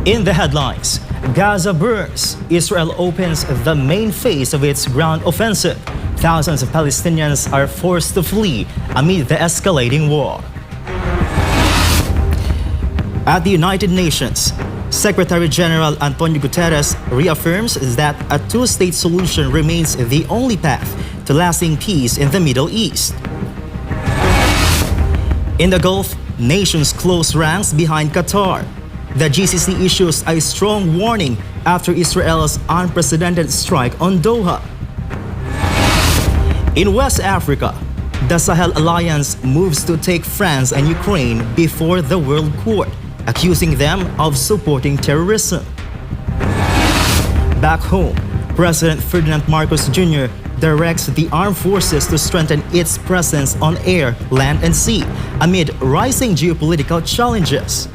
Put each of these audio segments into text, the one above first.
In the headlines, Gaza burns. Israel opens the main phase of its ground offensive. Thousands of Palestinians are forced to flee amid the escalating war. At the United Nations, Secretary General Antonio Guterres reaffirms that a two-state solution remains the only path to lasting peace in the Middle East. In the Gulf, nations close ranks behind Qatar. The GCC issues a strong warning after Israel's unprecedented strike on Doha. In West Africa, the Sahel Alliance moves to take France and Ukraine before the World Court, accusing them of supporting terrorism. Back home, President Ferdinand Marcos Jr. directs the armed forces to strengthen its presence on air, land, and sea amid rising geopolitical challenges.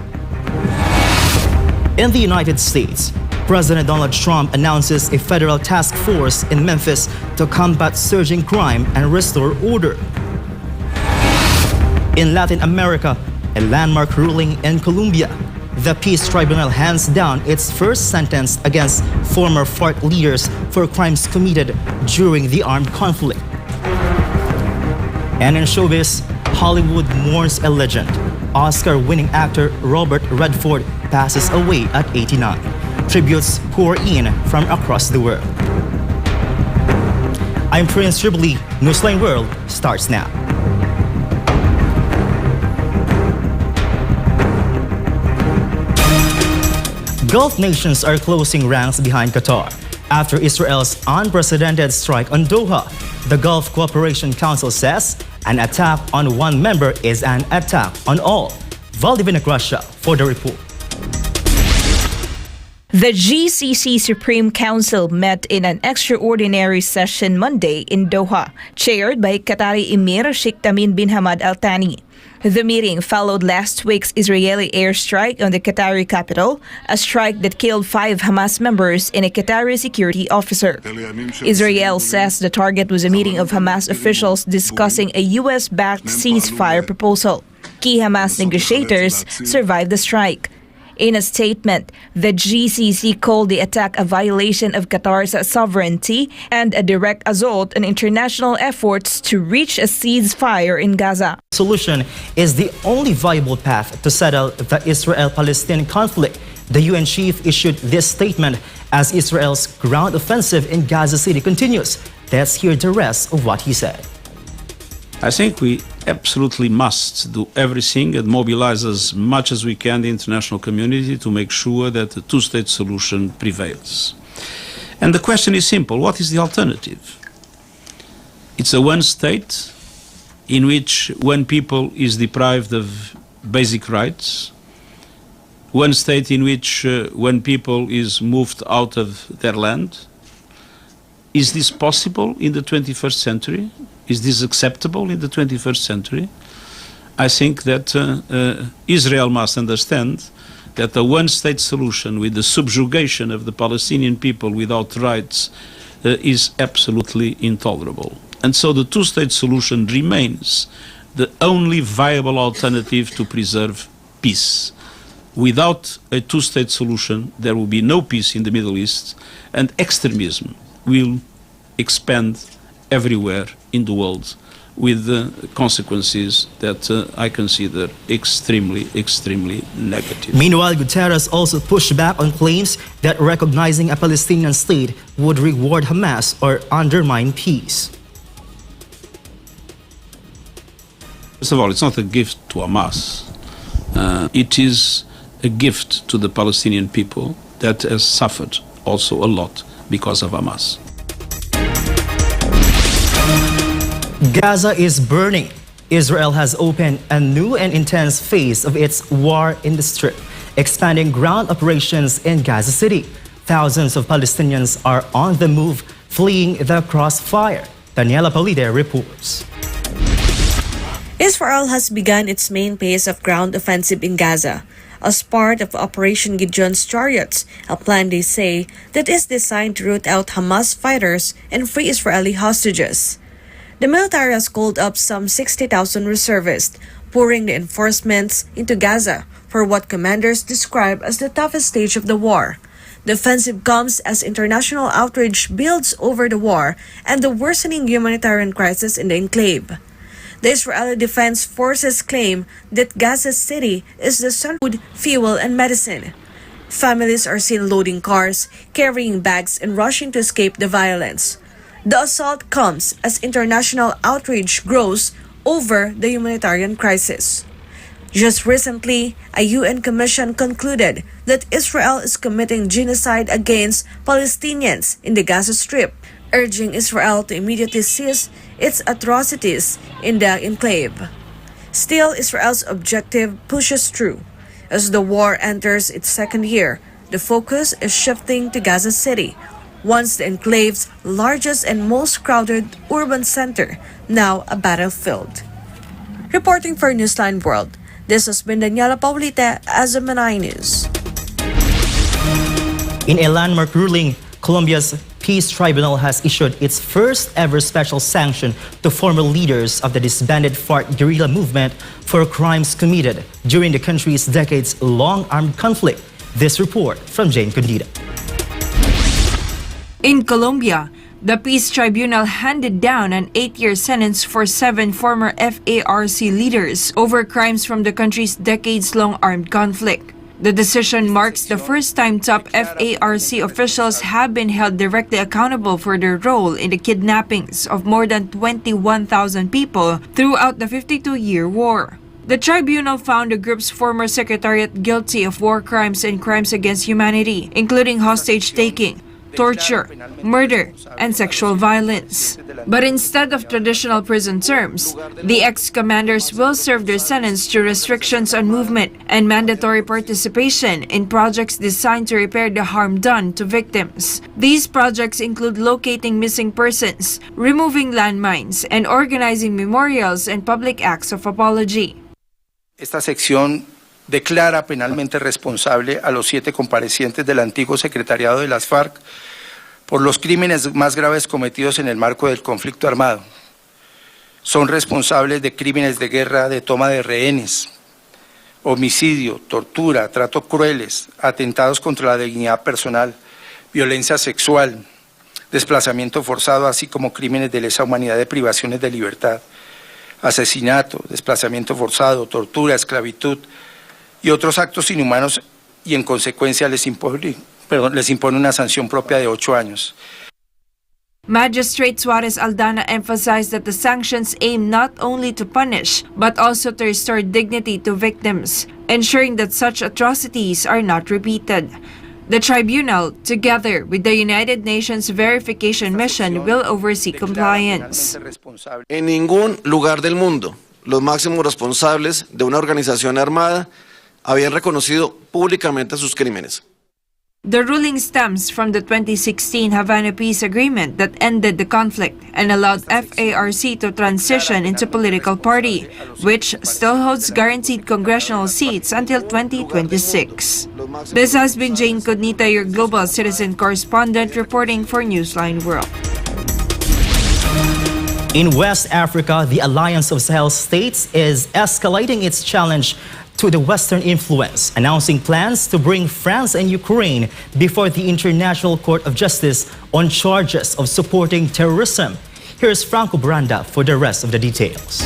In the United States, President Donald Trump announces a federal task force in Memphis to combat surging crime and restore order. In Latin America, a landmark ruling in Colombia, the Peace Tribunal hands down its first sentence against former FARC leaders for crimes committed during the armed conflict. And in showbiz, Hollywood mourns a legend. Oscar-winning actor Robert Redford passes away at 89. Tributes pour in from across the world. I'm Prince Tripoli. Newsline World starts now. Gulf nations are closing ranks behind Qatar after Israel's unprecedented strike on Doha. The Gulf Cooperation Council says an attack on one member is an attack on all. Valdivina Russia for the report. The GCC Supreme Council met in an extraordinary session Monday in Doha, chaired by Qatari Emir Sheikh Tamim bin Hamad Al Thani. The meeting followed last week's Israeli airstrike on the Qatari capital, a strike that killed 5 Hamas members and a Qatari security officer. Israel says the target was a meeting of Hamas officials discussing a U.S.-backed ceasefire proposal. Key Hamas negotiators survived the strike. In a statement, the GCC called the attack a violation of Qatar's sovereignty and a direct assault on international efforts to reach a ceasefire in Gaza. Solution is the only viable path to settle the Israel-Palestinian conflict. The UN chief issued this statement as Israel's ground offensive in Gaza City continues. Let's hear the rest of what he said. I think we absolutely must do everything and mobilize as much as we can the international community to make sure that the two-state solution prevails. And the question is simple: what is the alternative? It's a one-state in which one people is deprived of basic rights, one state in which one people is moved out of their land. Is this possible in the 21st century? Is this acceptable in the 21st century? I think that Israel must understand that the one-state solution with the subjugation of the Palestinian people without rights is absolutely intolerable. And so the two-state solution remains the only viable alternative to preserve peace. Without a two-state solution, there will be no peace in the Middle East, and extremism will expand everywhere in the world with consequences that I consider extremely, extremely negative. Meanwhile, Guterres also pushed back on claims that recognizing a Palestinian state would reward Hamas or undermine peace. First of all, it's not a gift to Hamas. It is a gift to the Palestinian people that has suffered also a lot because of Hamas. Gaza is burning. Israel has opened a new and intense phase of its war in the Strip, expanding ground operations in Gaza City. Thousands of Palestinians are on the move, fleeing the crossfire. Daniela Palide reports. Israel has begun its main phase of ground offensive in Gaza as part of Operation Gideon's Chariots, a plan they say that is designed to root out Hamas fighters and free Israeli hostages. The military has called up some 60,000 reservists, pouring the enforcements into Gaza for what commanders describe as the toughest stage of the war. The offensive comes as international outrage builds over the war and the worsening humanitarian crisis in the enclave. The Israeli Defense Forces claim that Gaza City is the center of food, fuel, and medicine. Families are seen loading cars, carrying bags, and rushing to escape the violence. The assault comes as international outrage grows over the humanitarian crisis. Just recently, a UN commission concluded that Israel is committing genocide against Palestinians in the Gaza Strip, urging Israel to immediately cease its atrocities in the enclave. Still, Israel's objective pushes through. As the war enters its second year, the focus is shifting to Gaza City, once the enclave's largest and most crowded urban center, now a battlefield. Reporting for Newsline World, this has been Daniela Paulita as a Manay News. In a landmark ruling, Colombia's Peace Tribunal has issued its first ever special sanction to former leaders of the disbanded FARC guerrilla movement for crimes committed during the country's decades-long armed conflict. This report from Jane Condita. In Colombia, the Peace Tribunal handed down an 8-year sentence for 7 former FARC leaders over crimes from the country's decades-long armed conflict. The decision marks the first time top FARC officials have been held directly accountable for their role in the kidnappings of more than 21,000 people throughout the 52-year war. The tribunal found the group's former secretariat guilty of war crimes and crimes against humanity, including hostage-taking, torture, murder, and sexual violence. But instead of traditional prison terms, the ex-commanders will serve their sentence through restrictions on movement and mandatory participation in projects designed to repair the harm done to victims. These projects include locating missing persons, removing landmines, and organizing memorials and public acts of apology. Esta sección declara penalmente responsable a los 7 comparecientes del antiguo secretariado de las FARC por los crímenes más graves cometidos en el marco del conflicto armado. Son responsables de crímenes de guerra, de toma de rehenes, homicidio, tortura, tratos crueles, atentados contra la dignidad personal, violencia sexual, desplazamiento forzado, así como crímenes de lesa humanidad de privaciones de libertad, asesinato, desplazamiento forzado, tortura, esclavitud y otros actos inhumanos, y en consecuencia les impone una sanción propia de 8 años. Magistrate Suarez Aldana emphasized that the sanctions aim not only to punish, but also to restore dignity to victims, ensuring that such atrocities are not repeated. The tribunal, together with the United Nations Verification Mission, will oversee compliance. En ningún lugar del mundo, los máximos responsables de una organización armada habían reconocido públicamente sus crímenes. The ruling stems from the 2016 Havana Peace Agreement that ended the conflict and allowed FARC to transition into political party, which still holds guaranteed congressional seats until 2026. This has been Jane Condita, your global citizen correspondent, reporting for Newsline World. In West Africa, the Alliance of Sahel States is escalating its challenge to the Western influence, announcing plans to bring France and Ukraine before the International Court of Justice on charges of supporting terrorism. Here's Franco Branda for the rest of the details.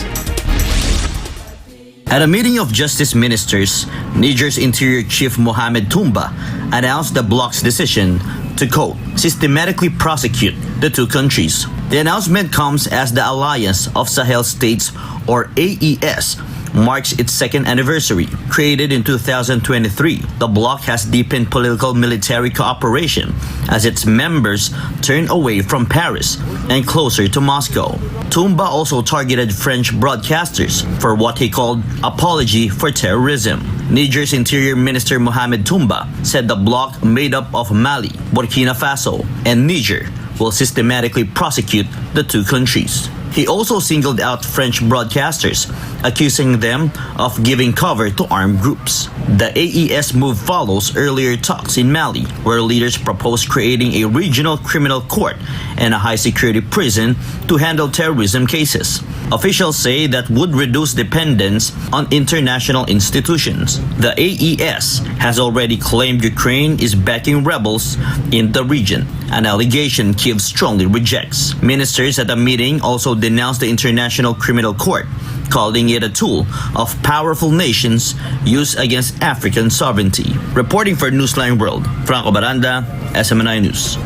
At a meeting of justice ministers, Niger's Interior Chief Mohamed Toumba announced the bloc's decision to, quote, systematically prosecute the 2 countries. The announcement comes as the Alliance of Sahel States, or AES, marks its 2nd anniversary. Created in 2023, the bloc has deepened political military cooperation as its members turn away from Paris and closer to Moscow. Toumba also targeted French broadcasters for what he called apology for terrorism. Niger's Interior Minister Mohamed Toumba said the bloc, made up of Mali, Burkina Faso, and Niger, will systematically prosecute the 2 countries. He also singled out French broadcasters, accusing them of giving cover to armed groups. The AES move follows earlier talks in Mali, where leaders proposed creating a regional criminal court and a high-security prison to handle terrorism cases. Officials say that would reduce dependence on international institutions. The AES has already claimed Ukraine is backing rebels in the region, an allegation Kyiv strongly rejects. Ministers at a meeting also denounced the International Criminal Court, calling it a tool of powerful nations used against African sovereignty. Reporting for Newsline World, Franco Baranda, SMNI News.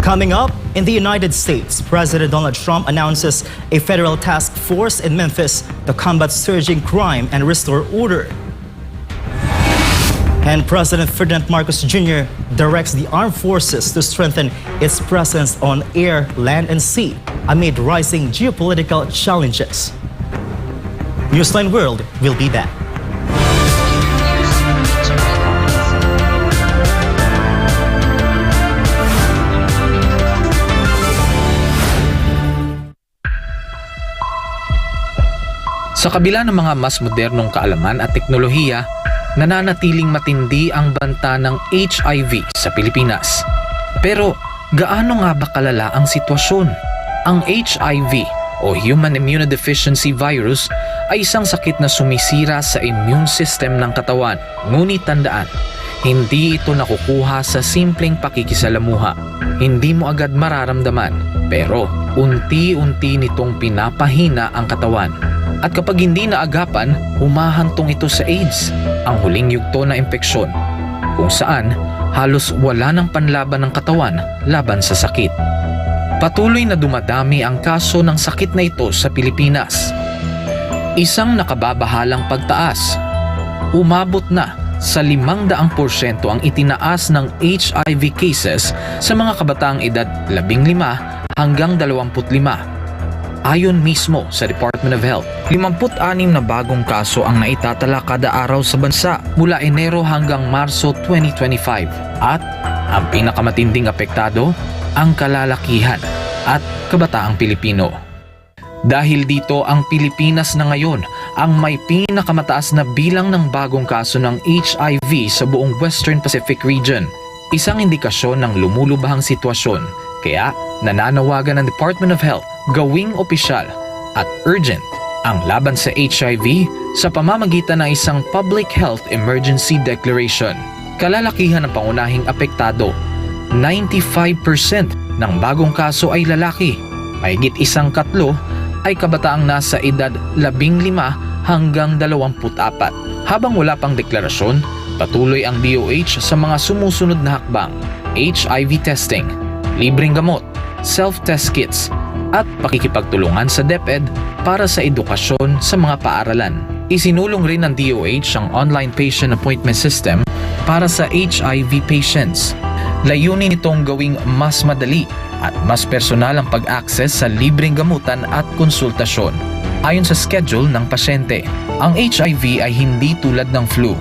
Coming up, in the United States, President Donald Trump announces a federal task force in Memphis to combat surging crime and restore order. And President Ferdinand Marcos Jr. directs the armed forces to strengthen its presence on air, land, and sea amid rising geopolitical challenges. Newsline World will be back. Sa kabila ng mga mas modernong kaalaman at teknolohiya, nananatiling matindi ang banta ng HIV sa Pilipinas. Pero gaano nga ba kalala ang sitwasyon? Ang HIV o Human Immunodeficiency Virus ay isang sakit na sumisira sa immune system ng katawan. Ngunit tandaan, hindi ito nakukuha sa simpleng pakikisalamuha. Hindi mo agad mararamdaman, pero unti-unti nitong pinapahina ang katawan. At kapag hindi naagapan, humahantong ito sa AIDS, ang huling yugto na impeksyon, kung saan halos wala ng panlaban ng katawan laban sa sakit. Patuloy na dumadami ang kaso ng sakit na ito sa Pilipinas. Isang nakababahalang pagtaas. Umabot na sa 500% ang itinaas ng HIV cases sa mga kabataang edad 15 hanggang 25. Ayon mismo sa Department of Health, 56 na bagong kaso ang naitatala kada araw sa bansa mula Enero hanggang Marso 2025. At ang pinakamatinding apektado, ang kalalakihan at kabataang Pilipino. Dahil dito, ang Pilipinas na ngayon ang may pinakamataas na bilang ng bagong kaso ng HIV sa buong Western Pacific region. Isang indikasyon ng lumulubahang sitwasyon. Kaya nananawagan ng Department of Health gawing opisyal at urgent ang laban sa HIV sa pamamagitan ng isang Public Health Emergency Declaration. Kalalakihan ng pangunahing apektado, 95% ng bagong kaso ay lalaki. Mahigit 1/3 ay kabataang nasa edad 15 hanggang 24. Habang wala pang deklarasyon, patuloy ang DOH sa mga sumusunod na hakbang: HIV testing, libreng gamot, self-test kits, at pakikipagtulungan sa DepEd para sa edukasyon sa mga paaralan. Isinulong rin ng DOH ang online patient appointment system para sa HIV patients. Layunin nitong gawing mas madali at mas personal ang pag-access sa libreng gamutan at konsultasyon ayon sa schedule ng pasyente. Ang HIV ay hindi tulad ng flu.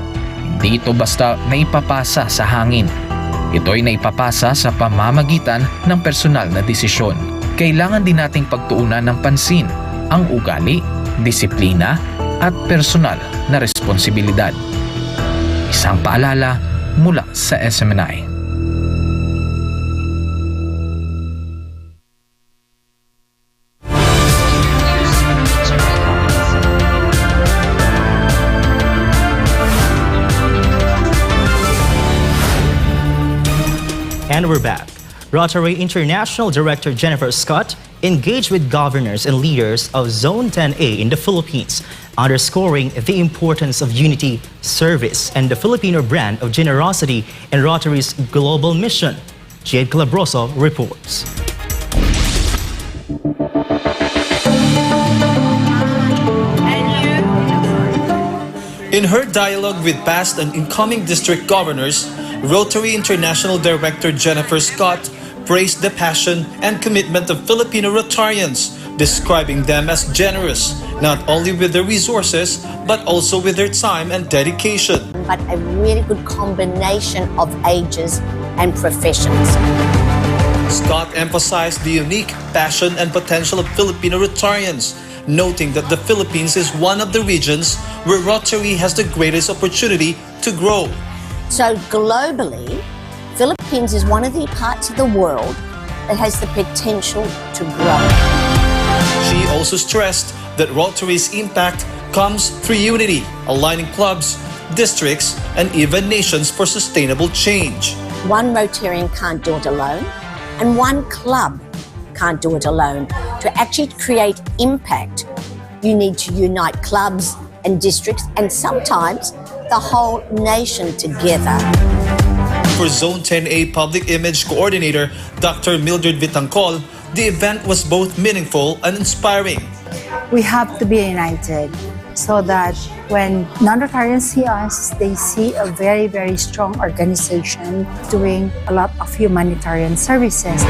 Hindi ito basta naipapasa sa hangin. Ito ay naipapasa sa pamamagitan ng personal na desisyon. Kailangan din nating pagtuunan ng pansin ang ugali, disiplina, at personal na responsibilidad. Isang paalala mula sa SMNI. And we're back. Rotary International Director Jennifer Scott engaged with governors and leaders of Zone 10A in the Philippines, underscoring the importance of unity, service, and the Filipino brand of generosity in Rotary's global mission. Jade Calabroso reports. In her dialogue with past and incoming district governors, Rotary International Director Jennifer Scott praised the passion and commitment of Filipino Rotarians, describing them as generous, not only with their resources, but also with their time and dedication. But a really good combination of ages and professions. Scott emphasized the unique passion and potential of Filipino Rotarians, noting that the Philippines is one of the regions where Rotary has the greatest opportunity to grow. So globally, Philippines is one of the parts of the world that has the potential to grow. also stressed that Rotary's impact comes through unity, aligning clubs, districts, and even nations for sustainable change. One Rotarian can't do it alone, and one club can't do it alone. To actually create impact, you need to unite clubs and districts, and sometimes the whole nation together. For Zone 10A Public Image Coordinator Dr. Mildred Vitangcol, the event was both meaningful and inspiring. We have to be united so that when non-Rotarians see us, they see a very, very strong organization doing a lot of humanitarian services.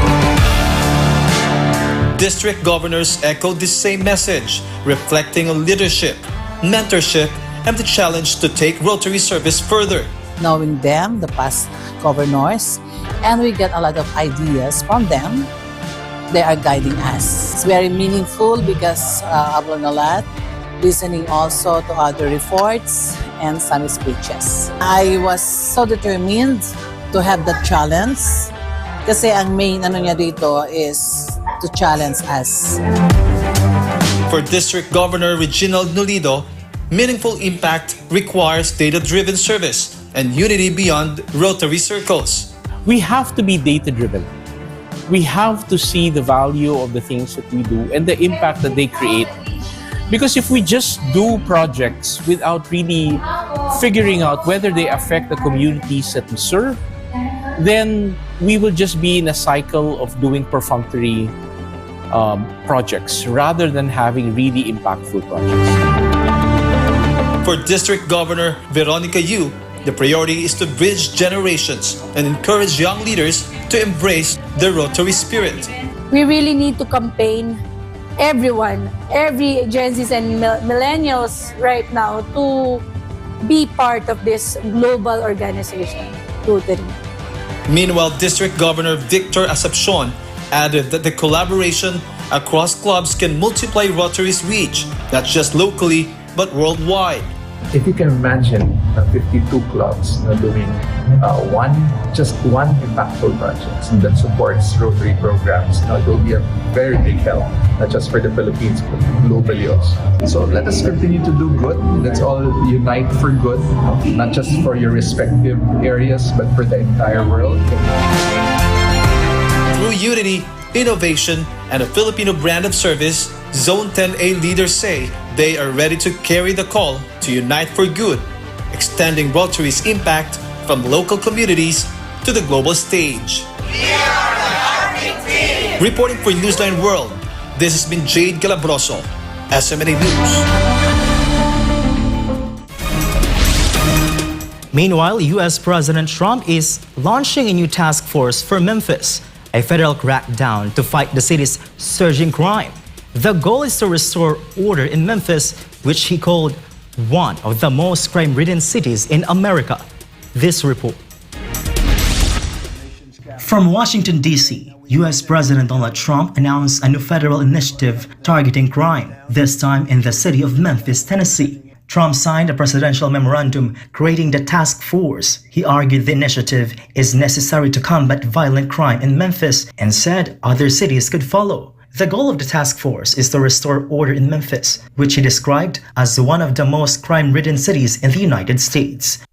District governors echoed the same message, reflecting on leadership, mentorship, and the challenge to take Rotary service further. Knowing them, the past governors, and we get a lot of ideas from them. They are guiding us. It's very meaningful because I've learned a lot, listening also to other reports and some speeches. I was so determined to have that challenge kasi ang main niya dito is to challenge us. For District Governor Reginald Nolido, meaningful impact requires data-driven service and unity beyond Rotary circles. We have to be data-driven. We have to see the value of the things that we do and the impact that they create. Because if we just do projects without really figuring out whether they affect the communities that we serve, then we will just be in a cycle of doing perfunctory projects rather than having really impactful projects. For District Governor Veronica Yu, the priority is to bridge generations and encourage young leaders to embrace the Rotary spirit. We really need to campaign everyone, every Gen Zs and millennials right now to be part of this global organization, Rotary. Meanwhile, District Governor Victor Asapcion added that the collaboration across clubs can multiply Rotary's reach, not just locally, but worldwide. If you can imagine 52 clubs doing just one impactful project that supports Rotary programs, it will be a very big help, not just for the Philippines, but globally also. So let us continue to do good. Let's all unite for good, not just for your respective areas, but for the entire world. Through unity, innovation, and a Filipino brand of service, Zone 10A leaders say they are ready to carry the call to unite for good, extending Rotary's impact from local communities to the global stage. We are the Army Team! Reporting for Newsline World, this has been Jade Calabroso, SMNA News. Meanwhile, U.S. President Trump is launching a new task force for Memphis, a federal crackdown to fight the city's surging crime. The goal is to restore order in Memphis, which he called one of the most crime-ridden cities in America. This report. From Washington, D.C., U.S. President Donald Trump announced a new federal initiative targeting crime, this time in the city of Memphis, Tennessee. Trump signed a presidential memorandum creating the task force. He argued the initiative is necessary to combat violent crime in Memphis and said other cities could follow. The goal of the task force is to restore order in Memphis, which he described as one of the most crime-ridden cities in the United States.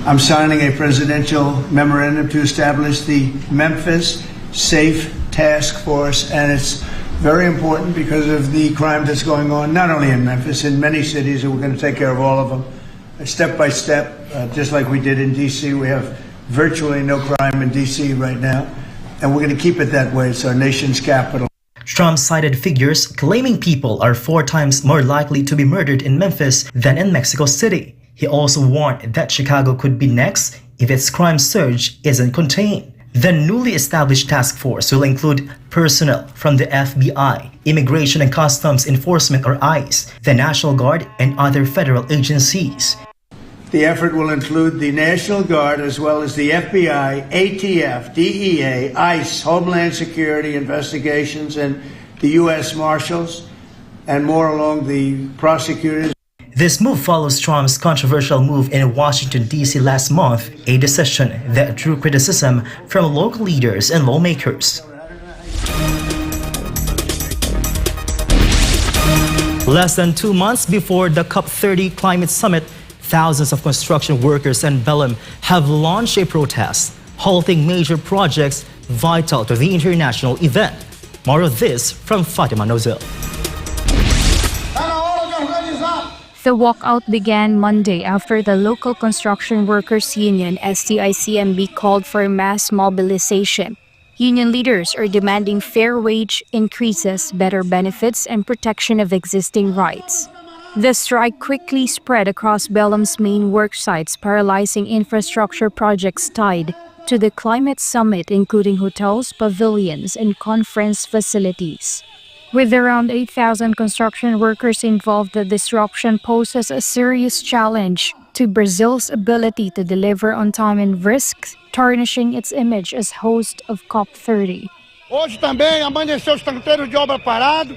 I'm signing a presidential memorandum to establish the Memphis Safe Task Force, and it's very important because of the crime that's going on, not only in Memphis, in many cities, and we're going to take care of all of them, step by step, just like we did in D.C. We have virtually no crime in D.C. right now, and we're going to keep it that way. It's our nation's capital. Trump cited figures claiming people are 4 times more likely to be murdered in Memphis than in Mexico City. He also warned that Chicago could be next if its crime surge isn't contained. The newly established task force will include personnel from the FBI, Immigration and Customs Enforcement or ICE, the National Guard, and other federal agencies. The effort will include the National Guard as well as the FBI, ATF, DEA, ICE, Homeland Security investigations, and the U.S. Marshals, and more along the prosecutors. This move follows Trump's controversial move in Washington, D.C. last month, a decision that drew criticism from local leaders and lawmakers. Less than 2 months before the COP30 climate summit, thousands of construction workers in Belém have launched a protest, halting major projects vital to the international event. More of this from Fatima Nozil. The walkout began Monday after the local construction workers union STICMB called for mass mobilization. Union leaders are demanding fair wage increases, better benefits, and protection of existing rights. The strike quickly spread across Belém's main work sites, paralyzing infrastructure projects tied to the climate summit, including hotels, pavilions, and conference facilities. With around 8,000 construction workers involved, the disruption poses a serious challenge to Brazil's ability to deliver on time and risks tarnishing its image as host of COP30. Hoje também amanheceu os canteiros de obra parado,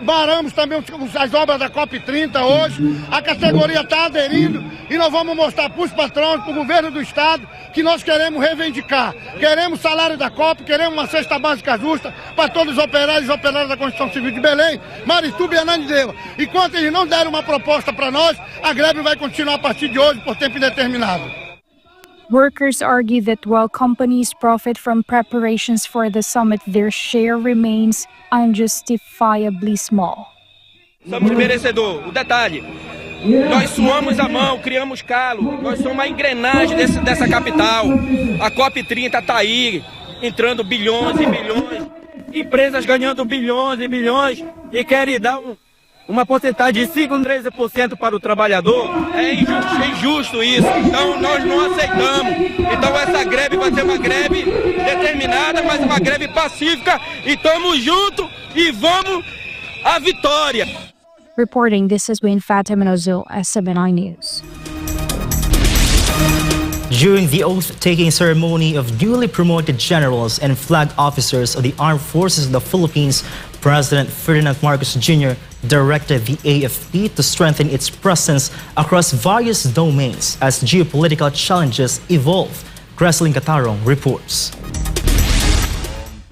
paramos também as obras da COP30 hoje, a categoria está aderindo e nós vamos mostrar para os patrões, para o governo do estado, que nós queremos reivindicar. Queremos salário da COP, queremos uma cesta básica justa para todos os operários e operárias da Construção Civil de Belém, Marituba e Ananindeua. Enquanto eles não deram uma proposta para nós, a greve vai continuar a partir de hoje por tempo indeterminado. Workers argue that while companies profit from preparations for the summit, their share remains unjustifiably small. Somos merecedores. O detalhe, nós suamos a mão, criamos calo, nós somos a engrenagem dessa capital. A COP30 está aí, entrando bilhões e bilhões, empresas ganhando bilhões e bilhões e querem dar uma porcentagem de 5% a 13% para o trabalhador. É injusto isso, então nós não aceitamos. Então essa greve vai ser uma greve determinada, mas uma greve pacífica, e estamos juntos e vamos à vitória. Reporting, this has been Fatima Nozil, SMNI News. During the oath-taking ceremony of newly promoted generals and flag officers of the Armed Forces of the Philippines, President Ferdinand Marcos Jr. directed the AFP to strengthen its presence across various domains as geopolitical challenges evolve. Creslin Catarong reports.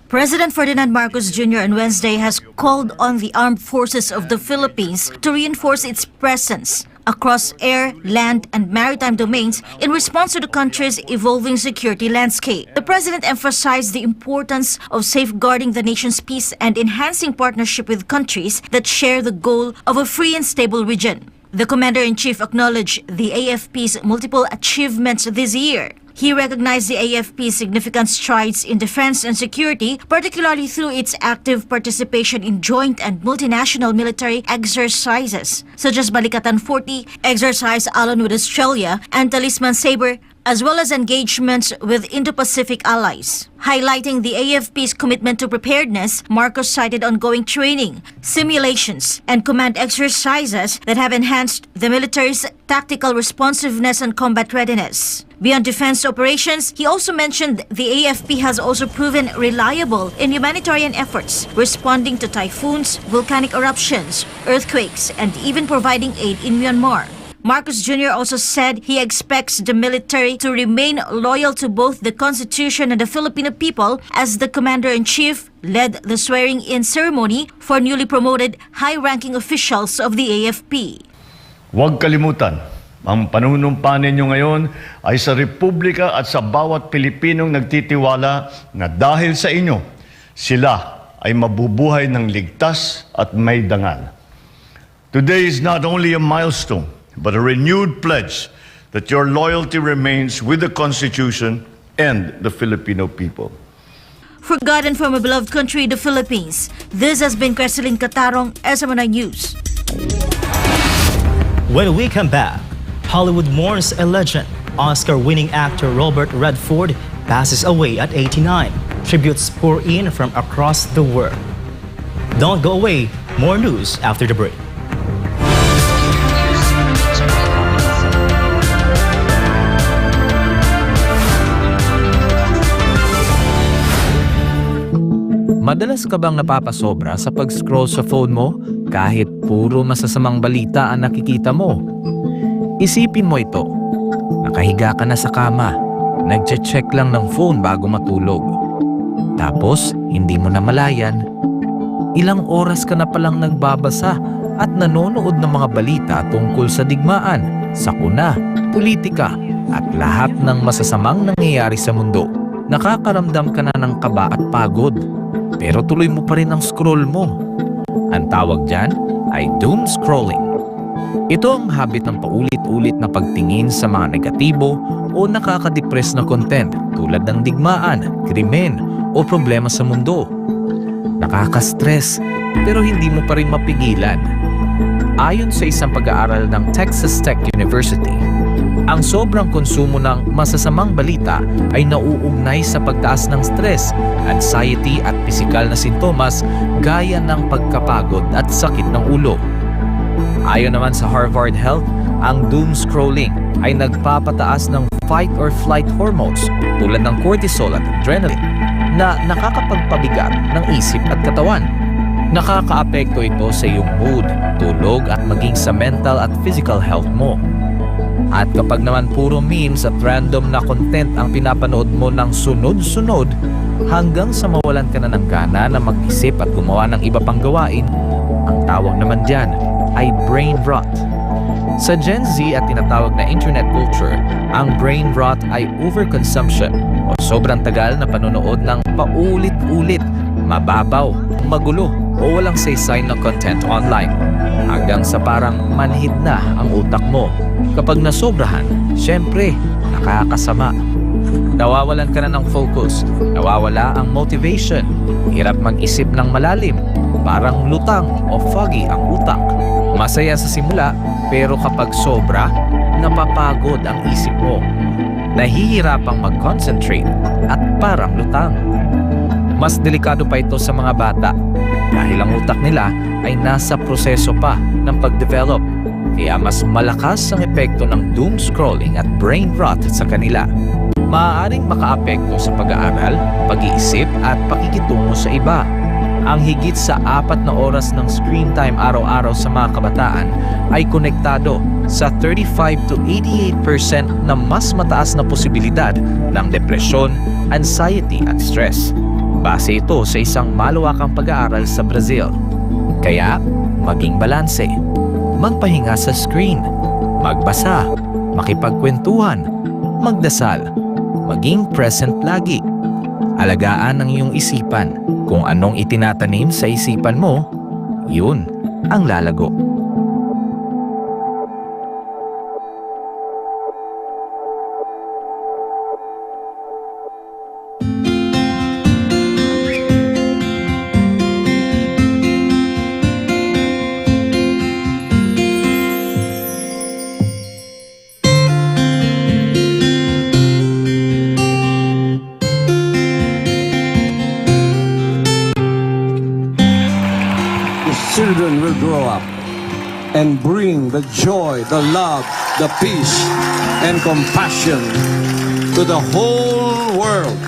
President Ferdinand Marcos Jr. on Wednesday has called on the Armed Forces of the Philippines to reinforce its presence across air, land, and maritime domains in response to the country's evolving security landscape. The president emphasized the importance of safeguarding the nation's peace and enhancing partnership with countries that share the goal of a free and stable region. The commander-in-chief acknowledged the AFP's multiple achievements this year. He recognized the AFP's significant strides in defense and security, particularly through its active participation in joint and multinational military exercises, such as Balikatan 40, Exercise Alon with Australia, and Talisman Sabre, as well as engagements with Indo-Pacific allies. Highlighting the AFP's commitment to preparedness, Marcos cited ongoing training, simulations, and command exercises that have enhanced the military's tactical responsiveness and combat readiness. Beyond defense operations, he also mentioned the AFP has also proven reliable in humanitarian efforts, responding to typhoons, volcanic eruptions, earthquakes, and even providing aid in Myanmar. Marcos Jr. also said he expects the military to remain loyal to both the Constitution and the Filipino people as the Commander-in-Chief led the swearing-in ceremony for newly promoted high-ranking officials of the AFP. Huwag kalimutan, ang panunumpa ninyo ngayon ay sa Republika at sa bawat Pilipinong nagtitiwala na dahil sa inyo, sila ay mabubuhay ng ligtas at may dangal. Today is not only a milestone, but a renewed pledge that your loyalty remains with the Constitution and the Filipino people. Forgotten from a beloved country, the Philippines, this has been Creslin Catarong, SMNI News. When we come back, Hollywood mourns a legend. Oscar-winning actor Robert Redford passes away at 89. Tributes pour in from across the world. Don't go away. More news after the break. Madalas ka bang napapasobra sa pag-scroll sa phone mo kahit puro masasamang balita ang nakikita mo? Isipin mo ito. Nakahiga ka na sa kama, nagche-check lang ng phone bago matulog. Tapos, hindi mo namalayan, ilang oras ka na palang nagbabasa at nanonood ng mga balita tungkol sa digmaan, sakuna, politika, at lahat ng masasamang nangyayari sa mundo. Nakakaramdam ka na ng kaba at pagod, pero tuloy mo pa rin ang scroll mo. Ang tawag dyan ay doom scrolling. Ito ang habit ng paulit-ulit na pagtingin sa mga negatibo o nakakadepress na content tulad ng digmaan, krimen o problema sa mundo. Nakaka-stress pero hindi mo pa rin mapigilan. Ayon sa isang pag-aaral ng Texas Tech University, ang sobrang konsumo ng masasamang balita ay nauugnay sa pagtaas ng stress, anxiety at pisikal na sintomas gaya ng pagkapagod at sakit ng ulo. Ayon naman sa Harvard Health, ang doom scrolling ay nagpapataas ng fight or flight hormones tulad ng cortisol at adrenaline na nakakapagpabigat ng isip at katawan. Nakakaapekto ito sa iyong mood, tulog at maging sa mental at physical health mo. At kapag naman puro memes at random na content ang pinapanood mo ng sunod-sunod hanggang sa mawalan ka na ng gana na mag-isip at gumawa ng iba pang gawain, ang tawag naman dyan ay brain rot. Sa Gen Z at tinatawag na internet culture, ang brain rot ay overconsumption o sobrang tagal na panonood ng paulit-ulit, mababaw, magulo o walang saysay na content online hanggang sa parang manhid na ang utak mo. Kapag nasobrahan, syempre, nakakasama. Nawawalan ka na ng focus, nawawala ang motivation, hirap mag-isip ng malalim, parang lutang o foggy ang utak. Masaya sa simula, pero kapag sobra, napapagod ang isip mo. Nahihirapang mag-concentrate at parang lutang. Mas delikado pa ito sa mga bata dahil ang utak nila ay nasa proseso pa ng pag-develop. Kaya mas malakas ang epekto ng doom scrolling at brain rot sa kanila. Maaaring makaapekto sa pag-aaral, pag-iisip at pakikitungo sa iba. Ang higit sa 4 na oras ng screen time araw-araw sa mga kabataan ay konektado sa 35 to 88% na mas mataas na posibilidad ng depresyon, anxiety at stress. Base ito sa isang malawakang pag-aaral sa Brazil. Kaya, maging balanse. Magpahinga sa screen. Magbasa. Makipagkwentuhan. Magdasal. Maging present lagi. Alagaan ang iyong isipan. Kung anong itinatanim sa isipan mo, yun ang lalago. Children will grow up and bring the joy, the love, the peace, and compassion to the whole world.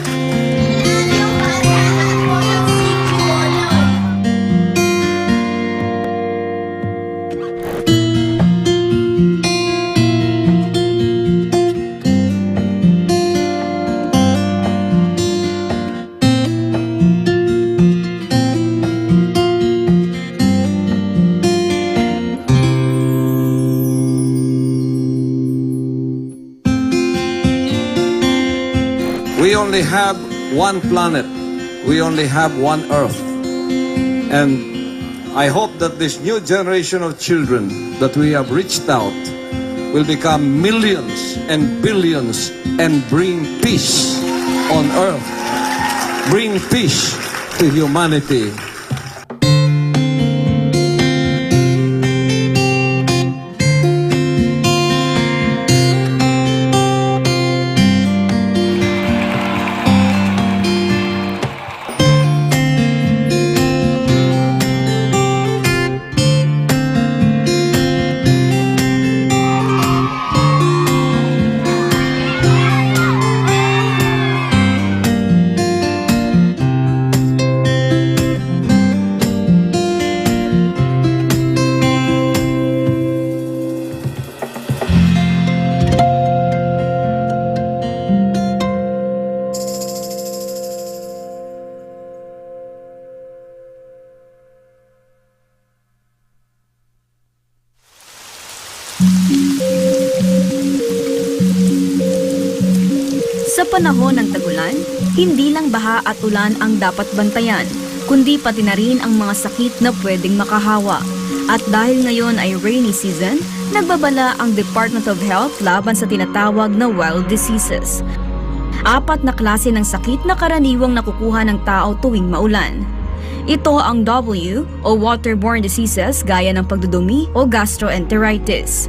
We only have one planet. We only have one Earth. And I hope that this new generation of children that we have reached out will become millions and billions and bring peace on Earth. Bring peace to humanity. Sa panahon ng tagulan, hindi lang baha at ulan ang dapat bantayan, kundi pati na rin ang mga sakit na pwedeng makahawa. At dahil ngayon ay rainy season, nagbabala ang Department of Health laban sa tinatawag na wild diseases. 4 na klase ng sakit na karaniwang nakukuha ng tao tuwing maulan. Ito ang W o waterborne diseases gaya ng pagdudumi o gastroenteritis.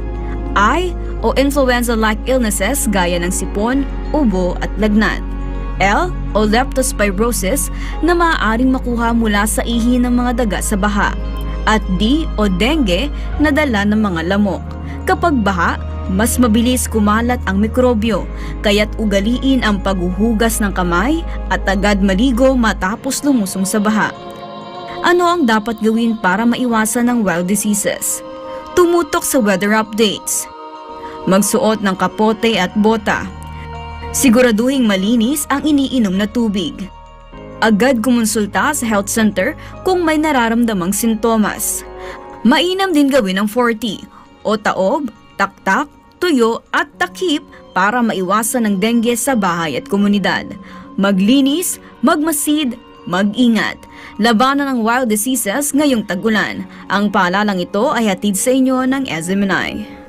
I o influenza-like illnesses gaya ng sipon, ubo at lagnat. L o leptospirosis na maaaring makuha mula sa ihi ng mga daga sa baha. At D o dengue na dala ng mga lamok. Kapag baha, mas mabilis kumalat ang mikrobyo, kaya't ugaliin ang paghuhugas ng kamay at agad maligo matapos lumusong sa baha. Ano ang dapat gawin para maiwasan ang wild diseases? Tumutok sa weather updates. Magsuot ng kapote at bota. Siguraduhing malinis ang iniinom na tubig. Agad kumonsulta sa health center kung may nararamdamang sintomas. Mainam din gawin ang 40 o taob, taktak, tuyo at takip para maiwasan ang dengue sa bahay at komunidad. Maglinis, magmasid, mag-ingat. Labanan ang wild diseases ngayong tag-ulan. Ang paalalang ito ay hatid sa inyo ng SMNI.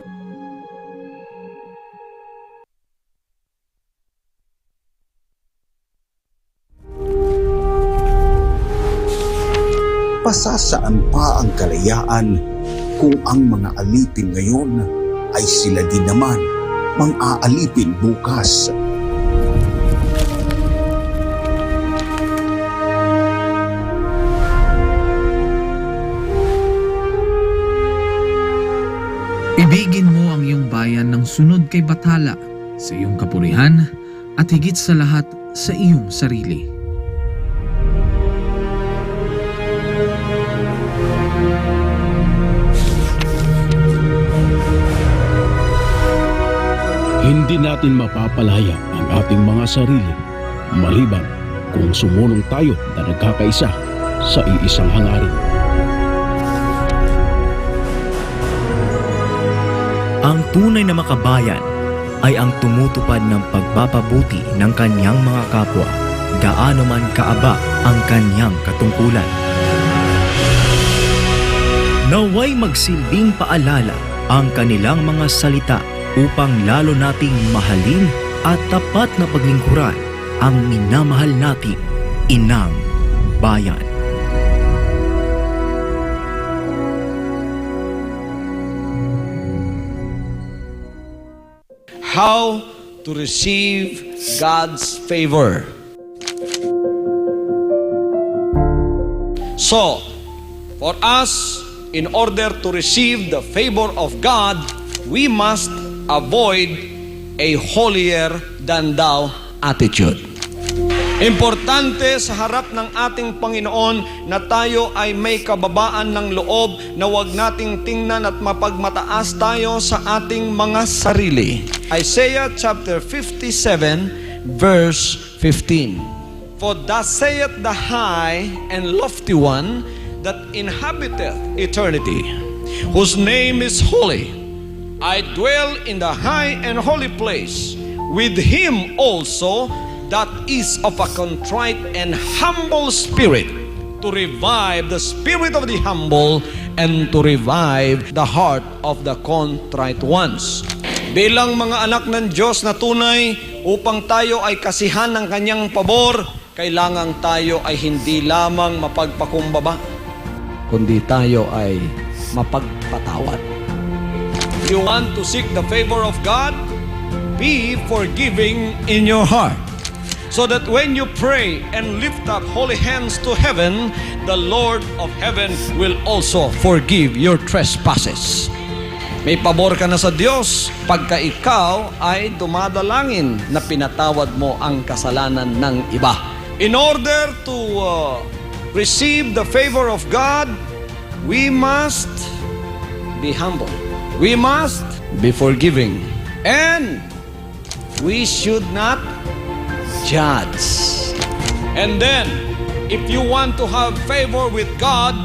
Pasasaan pa ang kalayaan kung ang mga alipin ngayon ay sila din naman mang-aalipin bukas. Ibigin mo ang iyong bayan ng sunod kay Bathala, sa iyong kapurihan at higit sa lahat sa iyong sarili. Hindi natin mapapalaya ang ating mga sarili maliban kung sumulong tayo na nagkakaisa sa iisang hangarin. Ang tunay na makabayan ay ang tumutupad ng pagpapabuti ng kanyang mga kapwa, gaano man kaaba ang kanyang katungkulan. Naway magsilbing paalala ang kanilang mga salita upang lalo nating mahalin at tapat na paglingkuran ang minamahal nating inang bayan. How to receive God's favor. So, for us, in order to receive the favor of God, we must avoid a holier than thou attitude. Importante sa harap ng ating Panginoon na tayo ay may kababaan ng loob na wag nating tingnan at mapagmataas tayo sa ating mga sarili. Isaiah chapter 57 verse 15. For thus saith the high and lofty one that inhabiteth eternity, whose name is holy. I dwell in the high and holy place, with him also that is of a contrite and humble spirit, to revive the spirit of the humble and to revive the heart of the contrite ones. Bilang mga anak ng Diyos na tunay, upang tayo ay kasihan ng kanyang pabor, kailangan tayo ay hindi lamang mapagpakumbaba, kundi tayo ay mapagpatawad. You want to seek the favor of God? Be forgiving in your heart, so that when you pray and lift up holy hands to heaven, the Lord of heaven will also forgive your trespasses. May pabor ka na sa Diyos pagka ikaw ay dumadalangin na pinatawad mo ang kasalanan ng iba. In order to receive the favor of God, we must be humble. We must be forgiving. And we should not judge. And then, if you want to have favor with God,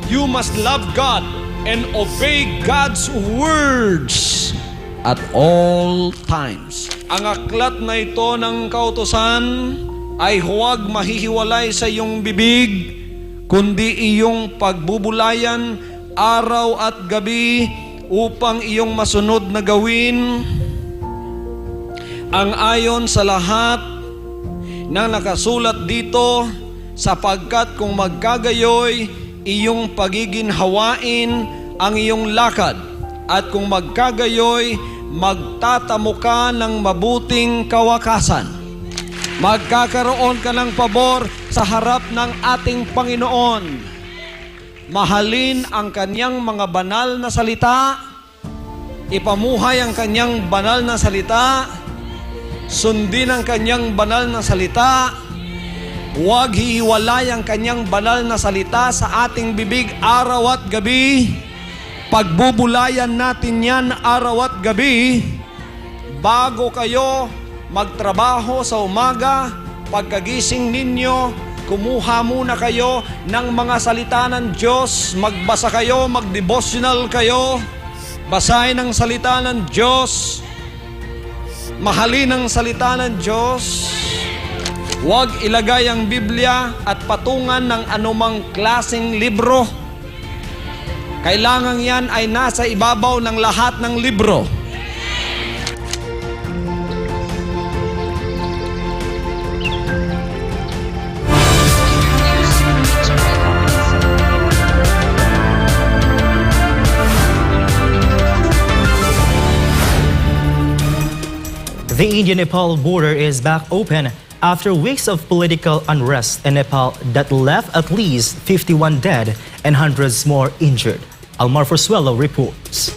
you must love God and obey God's words at all times. Ang aklat na ito ng kautusan ay huwag mahihiwalay sa iyong bibig, kundi iyong pagbubulayan araw at gabi upang iyong masunod na gawin ang ayon sa lahat ng nakasulat dito, sapagkat kung magkagayoy, iyong pagiginhawain ang iyong lakad, at kung magkagayoy, magtatamo ka ng mabuting kawakasan. Magkakaroon ka ng pabor sa harap ng ating Panginoon. Mahalin ang kanyang mga banal na salita, ipamuhay ang kanyang banal na salita, sundin ang kanyang banal na salita, huwag hihiwalay ang kanyang banal na salita sa ating bibig araw at gabi. Pagbubulayan natin yan araw at gabi. Bago kayo magtrabaho sa umaga, pagkagising ninyo, kumuha muna kayo ng mga salita ng Diyos. Magbasa kayo, mag-devotional kayo. Basahin ang salita ng Diyos. Mahalin ang salita ng Diyos. Huwag ilagay ang Biblia at patungan ng anumang klaseng libro. Kailangan yan ay nasa ibabaw ng lahat ng libro. The India-Nepal border is back open after weeks of political unrest in Nepal that left at least 51 dead and hundreds more injured. Almar Forsuelo reports.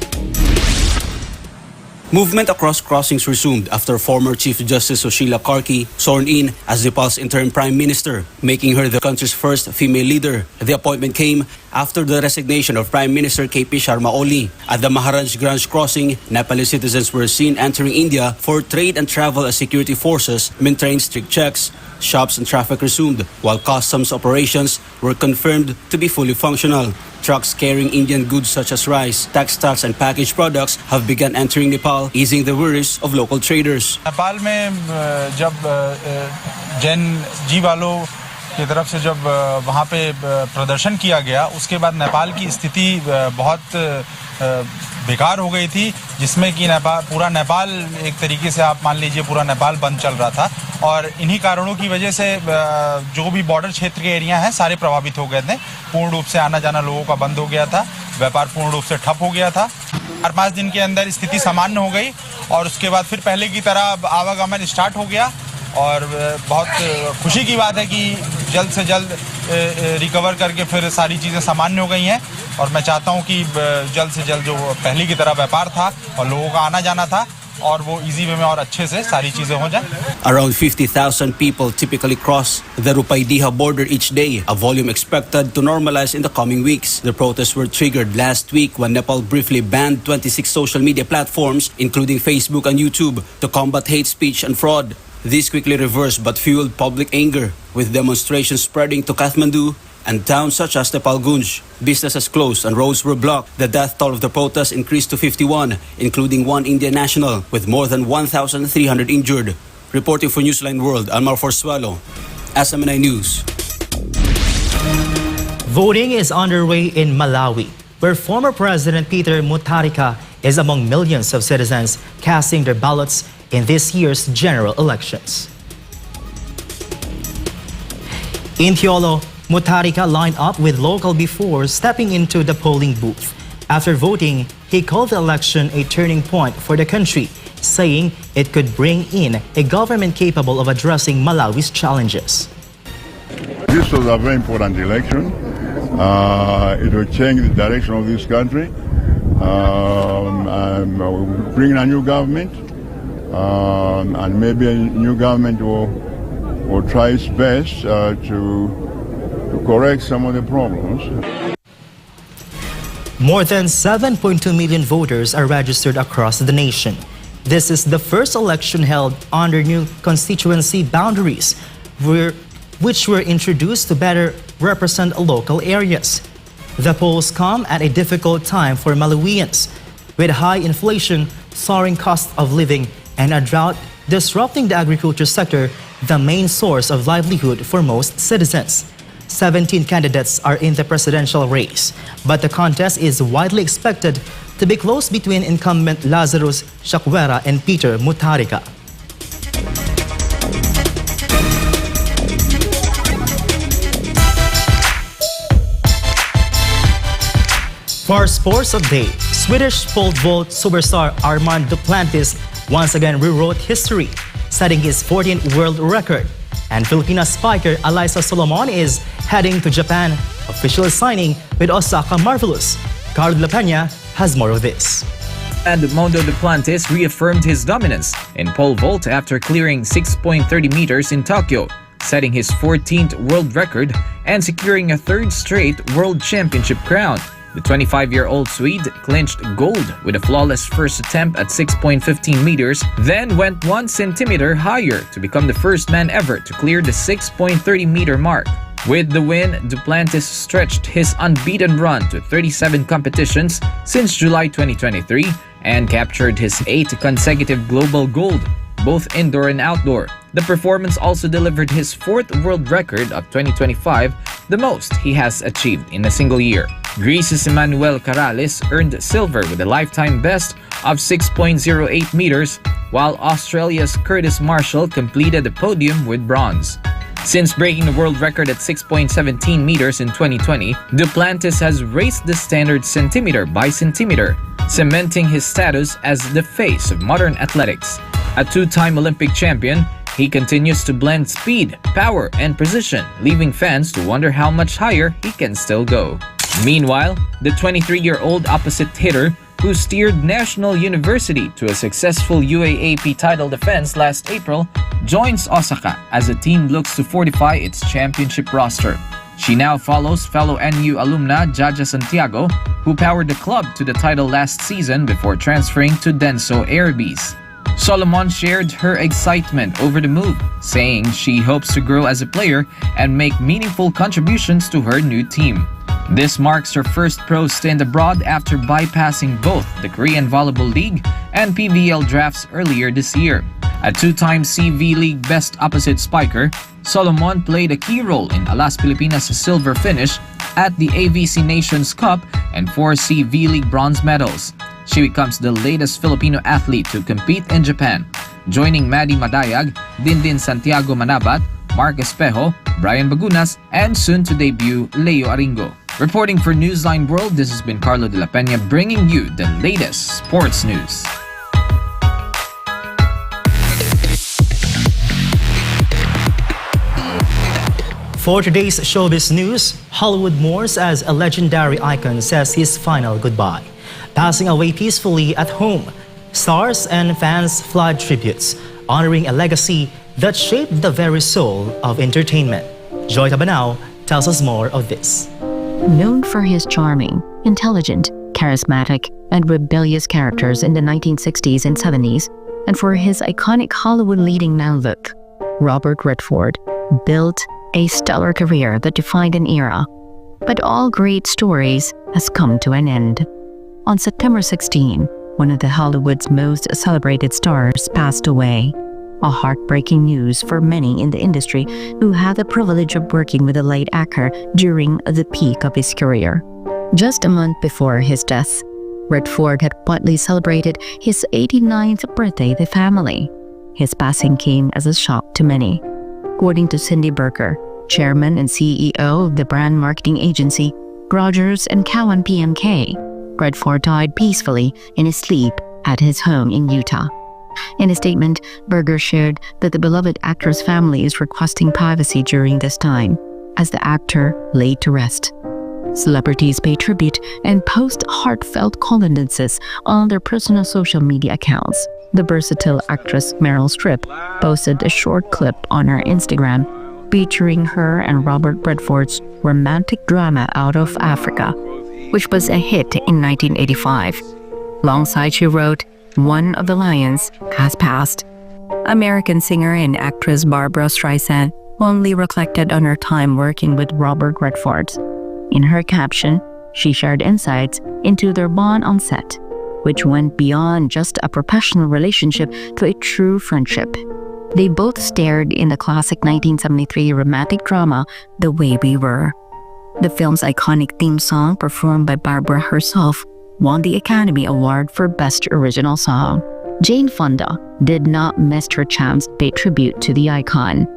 Movement across crossings resumed after former Chief Justice Sushila Karki sworn in as Nepal's interim Prime Minister, making her the country's first female leader. The appointment came after the resignation of Prime Minister KP Sharma Oli. At the Maharajganj crossing, Nepalese citizens were seen entering India for trade and travel as security forces maintained strict checks. Shops and traffic resumed, while customs operations were confirmed to be fully functional. Trucks carrying Indian goods such as rice, textiles and packaged products have begun entering Nepal, easing the worries of local traders. Nepal में जब जैन जी वालों की तरफ से जब वहाँ पे प्रदर्शन किया गया, उसके बाद नेपाल की स्थिति बहुत बेकार हो गई थी, जिसमें कि पूरा नेपाल एक तरीके से आप मान लीजिए पूरा नेपाल बंद चल रहा था और इन्हीं कारणों की वजह से जो भी बॉर्डर क्षेत्र के एरिया हैं सारे प्रभावित हो गए थे। पूर्ण रूप से आना जाना लोगों का बंद हो गया था, व्यापार पूर्ण रूप से ठप हो गया था। 4-5 दिन के अंदर स्थिति सामान्य हो गई और उसके बाद फिर पहले की तरह आवागमन स्टार्ट हो गया और बहुत खुशी की बात है कि जल्द से जल्द रिकवर करके फिर सारी चीज़ें सामान्य हो गई हैं और मैं चाहता हूं कि जल्द से जल्द जो पहले की तरह व्यापार था और लोगों का आना जाना था और वो इजी वे में और अच्छे से सारी चीजें हो जाएं। Around 50,000 people typically cross the Rupai-Diha border each day, a volume expected to normalize in the coming weeks. The protests were triggered last week when Nepal briefly banned 26 social media platforms, including Facebook and YouTube, to combat hate speech and fraud. This quickly reversed but fueled public anger, with demonstrations spreading to Kathmandu and towns such as Nepalgunj. Businesses closed and roads were blocked. The death toll of the protests increased to 51, including one Indian national, with more than 1,300 injured. Reporting for Newsline World, Almar Forsuelo, SMNI News. Voting is underway in Malawi, where former President Peter Mutharika is among millions of citizens casting their ballots in this year's general elections. In Thiolo, Mutharika lined up with local before stepping into the polling booth. After voting, he called the election a turning point for the country, saying it could bring in a government capable of addressing Malawi's challenges. This was a very important election. It will change the direction of this country. Bring a new government, and maybe a new government will try its best to correct some of the problems. More than 7.2 million voters are registered across the nation. This is the first election held under new constituency boundaries, which were introduced to better represent local areas. The polls come at a difficult time for Malawians, with high inflation, soaring cost of living, and a drought disrupting the agriculture sector, the main source of livelihood for most citizens. 17 candidates are in the presidential race, but the contest is widely expected to be close between incumbent Lazarus Chakwera and Peter Mutharika. For sports update, Swedish pole vault superstar Armand Duplantis once again rewrote history, setting his 14th world record. And Filipina spiker Alyssa Solomon is heading to Japan, officially signing with Osaka Marvelous. Carlo de la Peña has more of this. And Mondo Duplantis reaffirmed his dominance in pole vault after clearing 6.30 meters in Tokyo, setting his 14th world record and securing a third straight world championship crown. The 25-year-old Swede clinched gold with a flawless first attempt at 6.15 meters, then went 1 centimeter higher to become the first man ever to clear the 6.30-meter mark. With the win, Duplantis stretched his unbeaten run to 37 competitions since July 2023 and captured his 8th consecutive global gold, both indoor and outdoor. The performance also delivered his 4th world record of 2025, the most he has achieved in a single year. Greece's Emmanuel Karalis earned silver with a lifetime best of 6.08 meters, while Australia's Curtis Marshall completed the podium with bronze. Since breaking the world record at 6.17 meters in 2020, Duplantis has raised the standard centimeter by centimeter, cementing his status as the face of modern athletics. A two-time Olympic champion, he continues to blend speed, power, and precision, leaving fans to wonder how much higher he can still go. Meanwhile, the 23-year-old opposite hitter, who steered National University to a successful UAAP title defense last April, joins Osaka as the team looks to fortify its championship roster. She now follows fellow NU alumna Jaja Santiago, who powered the club to the title last season before transferring to Denso Airbees. Solomon shared her excitement over the move, saying she hopes to grow as a player and make meaningful contributions to her new team. This marks her first pro stint abroad after bypassing both the Korean Volleyball League and PVL drafts earlier this year. A two-time CV League Best Opposite Spiker, Solomon played a key role in Alas Pilipinas' silver finish at the AVC Nations Cup and 4 CV League bronze medals. She becomes the latest Filipino athlete to compete in Japan, joining Maddie Madayag, Dindin Santiago Manabat, Mark Espejo, Brian Bagunas, and soon to debut Leo Aringo. Reporting for Newsline World, this has been Carlo de la Peña bringing you the latest sports news. For today's showbiz news, Hollywood mourns as a legendary icon says his final goodbye. Passing away peacefully at home, stars and fans flood tributes, honoring a legacy that shaped the very soul of entertainment. Joy Tabanao tells us more of this. Known for his charming, intelligent, charismatic, and rebellious characters in the 1960s and 70s, and for his iconic Hollywood leading man look, Robert Redford built a stellar career that defined an era. But all great stories has come to an end. On September 16, one of the Hollywood's most celebrated stars passed away. A heartbreaking news for many in the industry who had the privilege of working with the late actor during the peak of his career. Just a month before his death, Redford had quietly celebrated his 89th birthday with the family. His passing came as a shock to many. According to Cindy Berker, chairman and CEO of the brand marketing agency Rogers & Cowan PMK, Redford died peacefully in his sleep at his home in Utah. In a statement, Berger shared that the beloved actor's family is requesting privacy during this time, as the actor laid to rest. Celebrities pay tribute and post heartfelt condolences on their personal social media accounts. The versatile actress Meryl Streep posted a short clip on her Instagram featuring her and Robert Redford's romantic drama Out of Africa, which was a hit in 1985. Alongside, she wrote, "One of the lions has passed." American singer and actress Barbra Streisand only reflected on her time working with Robert Redford. In her caption, she shared insights into their bond on set. which went beyond just a professional relationship to a true friendship. They both starred in the classic 1973 romantic drama, The Way We Were. The film's iconic theme song, performed by Barbara herself, won the Academy Award for Best Original Song. Jane Fonda did not miss her chance to pay tribute to the icon.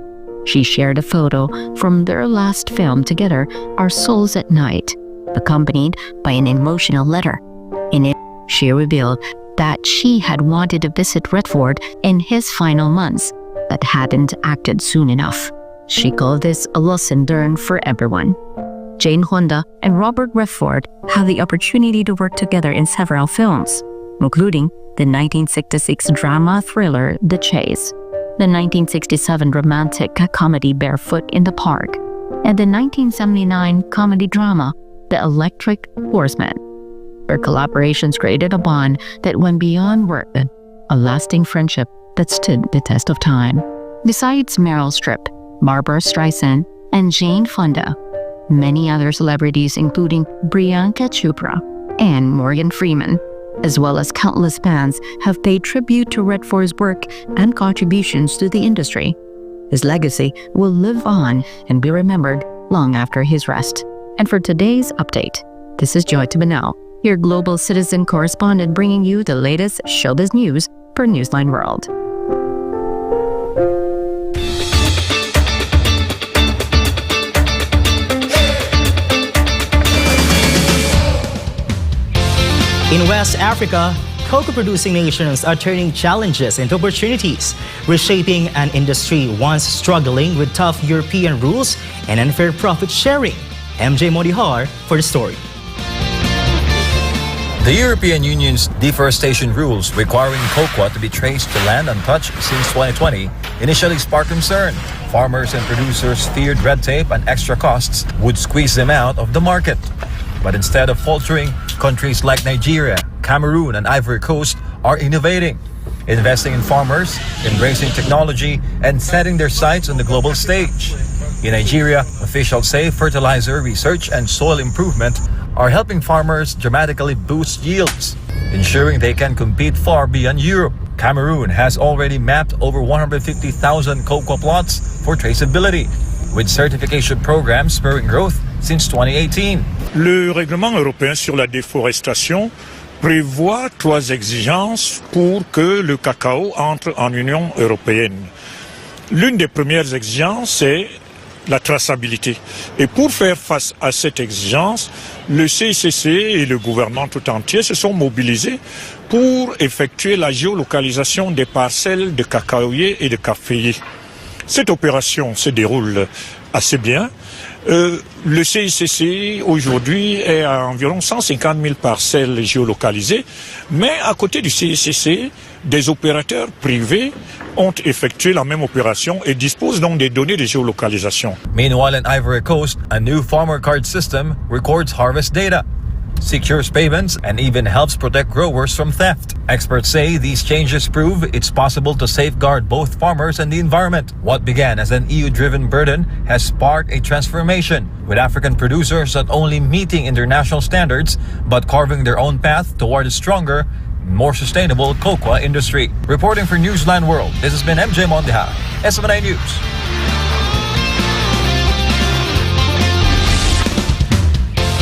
She shared a photo from their last film together, Our Souls at Night, accompanied by an emotional letter. In it, she revealed that she had wanted to visit Redford in his final months, but hadn't acted soon enough. She called this a lesson learned for everyone. Jane Fonda and Robert Redford had the opportunity to work together in several films, including the 1966 drama thriller The Chase, the 1967 romantic comedy Barefoot in the Park, and the 1979 comedy drama The Electric Horseman. Their collaborations created a bond that went beyond work, a lasting friendship that stood the test of time. Besides Meryl Streep, Barbara Streisand, and Jane Fonda, many other celebrities including Priyanka Chopra and Morgan Freeman, as well as countless fans, have paid tribute to Redford's work and contributions to the industry. His legacy will live on and be remembered long after his rest. And for today's update, this is Joy Tibinao, your global citizen correspondent, bringing you the latest showbiz news for Newsline World. In West Africa, cocoa-producing nations are turning challenges into opportunities, reshaping an industry once struggling with tough European rules and unfair profit sharing. MJ Modihar for the story. The European Union's deforestation rules requiring cocoa to be traced to land untouched since 2020 initially sparked concern. Farmers and producers feared red tape and extra costs would squeeze them out of the market. But instead of faltering, countries like Nigeria, Cameroon, and Ivory Coast are innovating, investing in farmers, embracing technology, and setting their sights on the global stage. In Nigeria, officials say fertilizer research and soil improvement are helping farmers dramatically boost yields, ensuring they can compete far beyond Europe. Cameroon has already mapped over 150,000 cocoa plots for traceability, with certification programs spurring growth since 2018. Le règlement européen sur la déforestation prévoit 3 exigences pour que le cacao entre en Union européenne. L'une des premières exigences, c'est la traçabilité. Et pour faire face à cette exigence, le CICC et le gouvernement tout entier se sont mobilisés pour effectuer la géolocalisation des parcelles de cacaoyers et de caféiers. Cette opération se déroule assez bien. Le CICC aujourd'hui est à environ 150 000 parcelles géolocalisées, mais à côté du CICC, des opérateurs privés ont effectué la même opération et disposent donc des données de géolocalisation. Meanwhile, in Ivory Coast, a new farmer card system records harvest data, secures payments, and even helps protect growers from theft. Experts say these changes prove it's possible to safeguard both farmers and the environment. What began as an EU-driven burden has sparked a transformation, with African producers not only meeting international standards, but carving their own path toward a stronger, more sustainable cocoa industry. Reporting for Newsline World, this has been MJ Mondeja, SMNI News.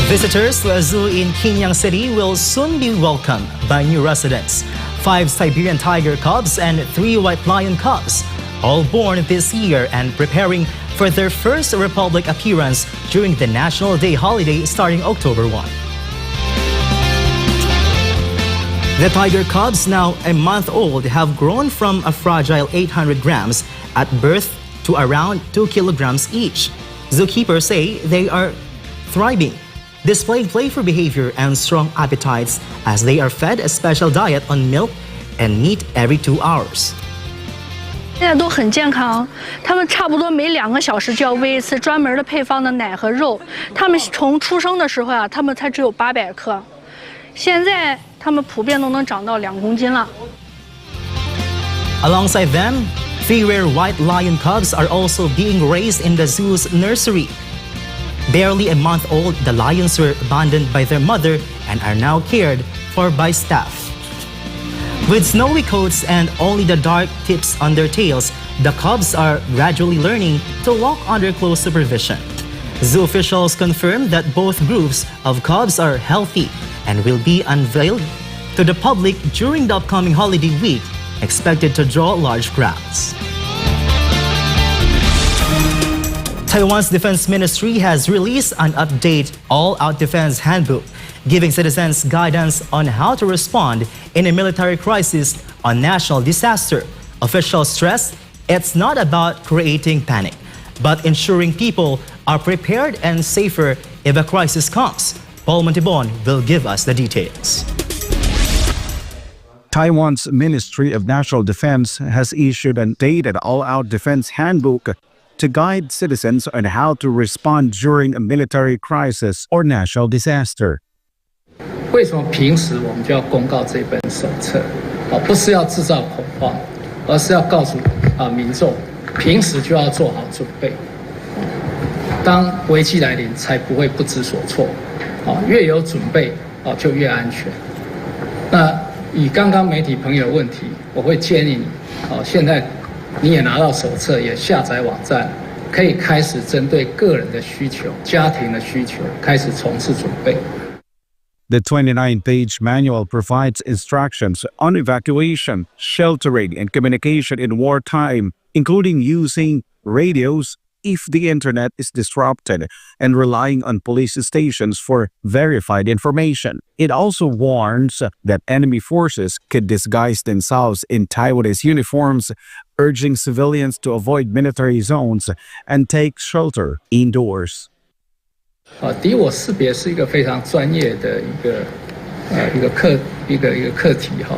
Visitors to a zoo in Kinyang City will soon be welcomed by new residents. 5 Siberian tiger cubs and 3 white lion cubs, all born this year and preparing for their first Republic appearance during the National Day holiday starting October 1. The tiger cubs, now a month old, have grown from a fragile 800 grams at birth to around 2 kilograms each. Zookeepers say they are thriving, displaying playful behavior and strong appetites as they are fed a special diet on milk and meat every 2 hours. 现在都很健康，他们差不多每2个小时就要喂一次专门的配方的奶和肉。他们从出生的时候啊，他们才只有800克，现在他们普遍都能长到2公斤了。Alongside them, 3 rare white lion cubs are also being raised in the zoo's nursery. Barely a month old, the lions were abandoned by their mother and are now cared for by staff. With snowy coats and only the dark tips on their tails, the cubs are gradually learning to walk under close supervision. Zoo officials confirm that both groups of cubs are healthy and will be unveiled to the public during the upcoming holiday week, expected to draw large crowds. Taiwan's Defense Ministry has released an updated all-out defense handbook, giving citizens guidance on how to respond in a military crisis or national disaster. Officials stress it's not about creating panic, but ensuring people are prepared and safer if a crisis comes. Paul Montibon will give us the details. Taiwan's Ministry of National Defense has issued an updated all-out defense handbook to guide citizens on how to respond during a military crisis or national disaster. 为什么平时我们就要公告这本手册？不是要制造恐慌，而是要告诉民众，平时就要做好准备，当危机来临才不会不知所措。越有准备就越安全。那以刚刚媒体朋友的问题，我会建议你，现在你也拿到手册，也下载网站，可以开始针对个人的需求、家庭的需求，开始从事准备。The 29-page manual provides instructions on evacuation, sheltering, and communication in wartime, including using radios if the internet is disrupted and relying on police stations for verified information. It also warns that enemy forces could disguise themselves in Taiwanese uniforms, urging civilians to avoid military zones and take shelter indoors. 敌我识别是一个非常专业的一个课题哈，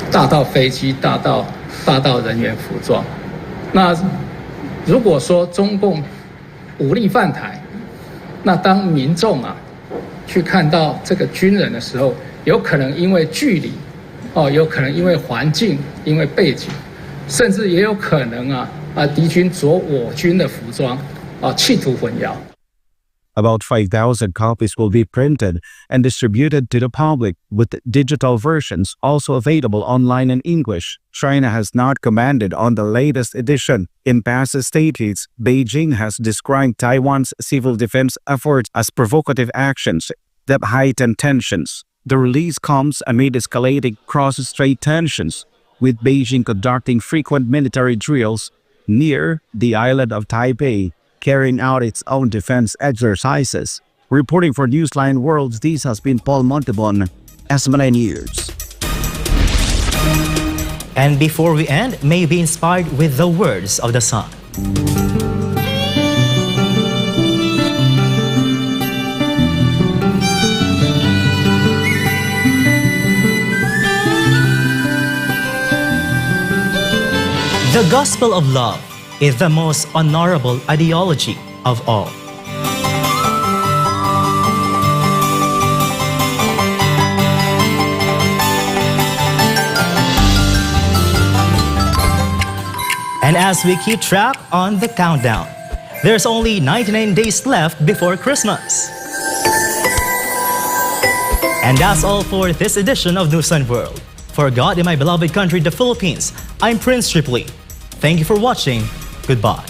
大到飞机，大到人员服装。那如果说中共武力犯台，那当民众去看到这个军人的时候，有可能因为距离，有可能因为环境，因为背景，甚至也有可能敌军着我军的服装，企图混淆。About 5,000 copies will be printed and distributed to the public, with digital versions also available online in English. China has not commented on the latest edition. In past statements, Beijing has described Taiwan's civil defense efforts as provocative actions that heighten tensions. The release comes amid escalating cross-strait tensions, with Beijing conducting frequent military drills near the island of Taipei, carrying out its own defense exercises. Reporting for Newsline World, this has been Paul Montibon, SMNI News. And before we end, may be inspired with the words of the song. The gospel of love is the most honorable ideology of all. And as we keep track on the countdown, there's only 99 days left before Christmas. And that's all for this edition of Newsline World. For God in my beloved country, the Philippines, I'm Prince Tripoli. Thank you for watching. Goodbye.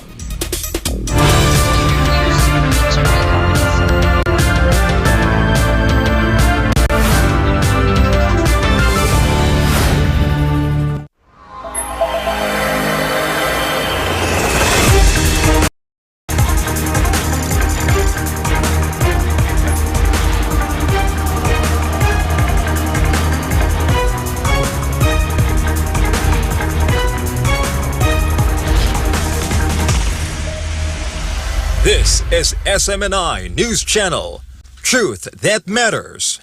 This is SMNI News Channel. Truth that matters.